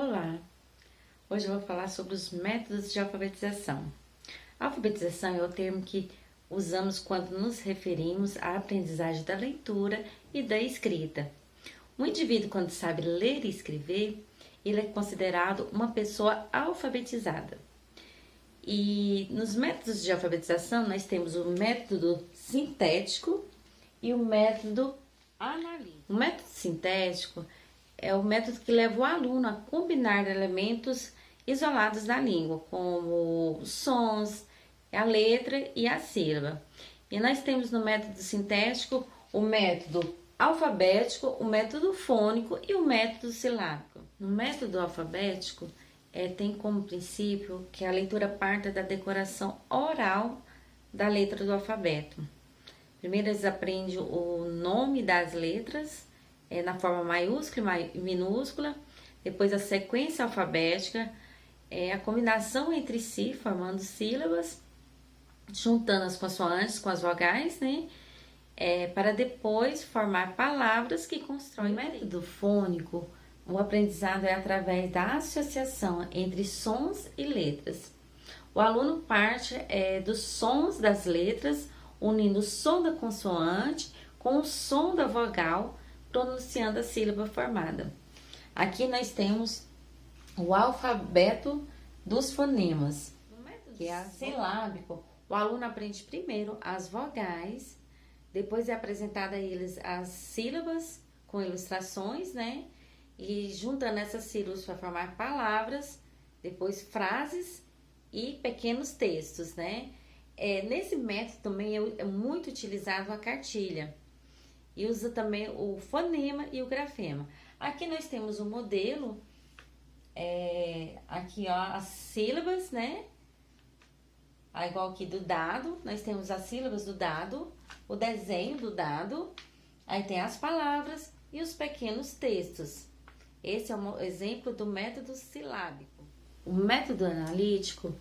Olá! Hoje eu vou falar sobre os métodos de alfabetização. A alfabetização é o termo que usamos quando nos referimos à aprendizagem da leitura e da escrita. Um indivíduo, quando sabe ler e escrever, ele é considerado uma pessoa alfabetizada. E nos métodos de alfabetização, nós temos o método sintético e o método analítico. O método sintético é o método que leva o aluno a combinar elementos isolados da língua, como sons, a letra e a sílaba. E nós temos no método sintético o método alfabético, o método fônico e o método silábico. No método alfabético, tem como princípio que a leitura parta da decoração oral da letra do alfabeto. Primeiro eles aprendem o nome das letras, na forma maiúscula e minúscula, depois a sequência alfabética, a combinação entre si, formando sílabas, juntando as consoantes com as vogais, né? Para depois formar palavras que constroem. No método fônico, o aprendizado é através da associação entre sons e letras. O aluno parte dos sons das letras, unindo o som da consoante com o som da vogal, pronunciando a sílaba formada. Aqui nós temos o alfabeto dos fonemas, que é silábico. O aluno aprende primeiro as vogais, depois é apresentada a eles as sílabas com ilustrações, né? E juntando essas sílabas para formar palavras, depois frases e pequenos textos, né? Nesse método também é muito utilizado a cartilha. E usa também o fonema e o grafema. Aqui nós temos o modelo, aqui ó, as sílabas, né? Igual aqui do dado, nós temos as sílabas do dado, o desenho do dado, aí tem as palavras e os pequenos textos. Esse é um exemplo do método silábico. O método analítico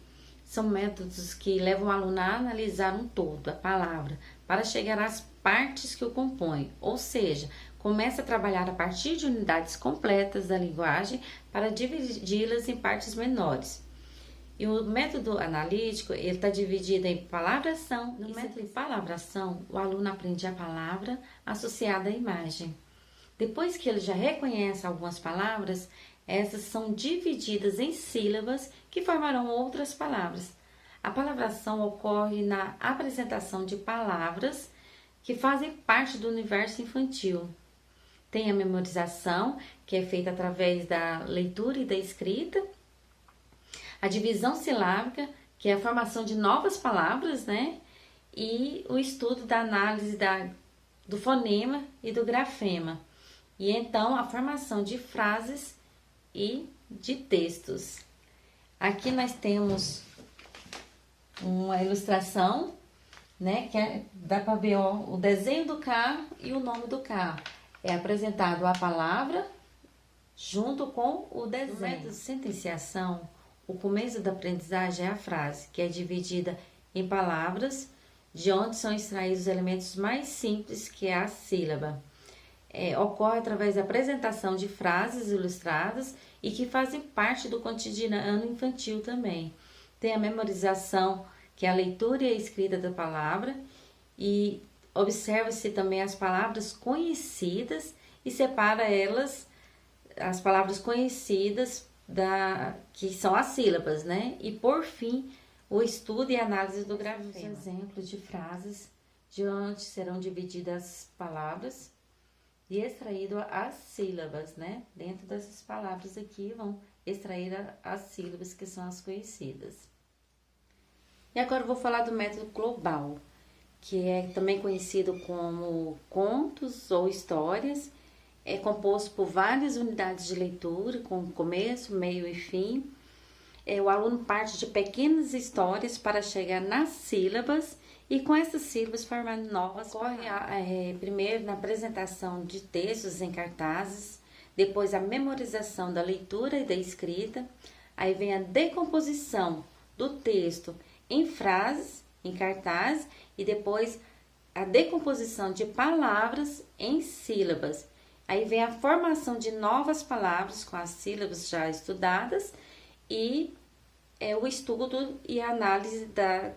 são métodos que levam o aluno a analisar um todo, a palavra, para chegar às partes que o compõem, ou seja, começa a trabalhar a partir de unidades completas da linguagem para dividi-las em partes menores. E o método analítico, ele está dividido em palavração. No método de palavração, o aluno aprende a palavra associada à imagem. Depois que ele já reconhece algumas palavras, essas são divididas em sílabas que formarão outras palavras. A palavração ocorre na apresentação de palavras que fazem parte do universo infantil. Tem a memorização, que é feita através da leitura e da escrita. A divisão silábica, que é a formação de novas palavras, né? E o estudo da análise do fonema e do grafema. E então a formação de frases e de textos. Aqui nós temos uma ilustração, né, que dá para ver o desenho do carro e o nome do carro. É apresentado a palavra junto com o desenho. No método de sentenciação, o começo da aprendizagem é a frase, que é dividida em palavras, de onde são extraídos os elementos mais simples, que é a sílaba. Ocorre através da apresentação de frases ilustradas e que fazem parte do cotidiano infantil também. Tem a memorização, que é a leitura e a escrita da palavra, e observa-se também as palavras conhecidas e separa elas, as palavras conhecidas, que são as sílabas, né? E por fim, o estudo e análise do grafema. Exemplos de frases de onde serão divididas as palavras e extraído as sílabas, né? Dentro dessas palavras aqui vão extrair as sílabas que são as conhecidas. E agora eu vou falar do método global, que é também conhecido como contos ou histórias. É composto por várias unidades de leitura, com começo, meio e fim. O aluno parte de pequenas histórias para chegar nas sílabas e com essas sílabas formar novas. Ocorre primeiro na apresentação de textos em cartazes, depois a memorização da leitura e da escrita, aí vem a decomposição do texto em frases, em cartazes, e depois a decomposição de palavras em sílabas. Aí vem a formação de novas palavras com as sílabas já estudadas e o estudo e a análise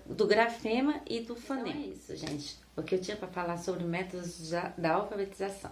do grafema e do fonema. Então é isso, gente. O que eu tinha para falar sobre métodos da alfabetização.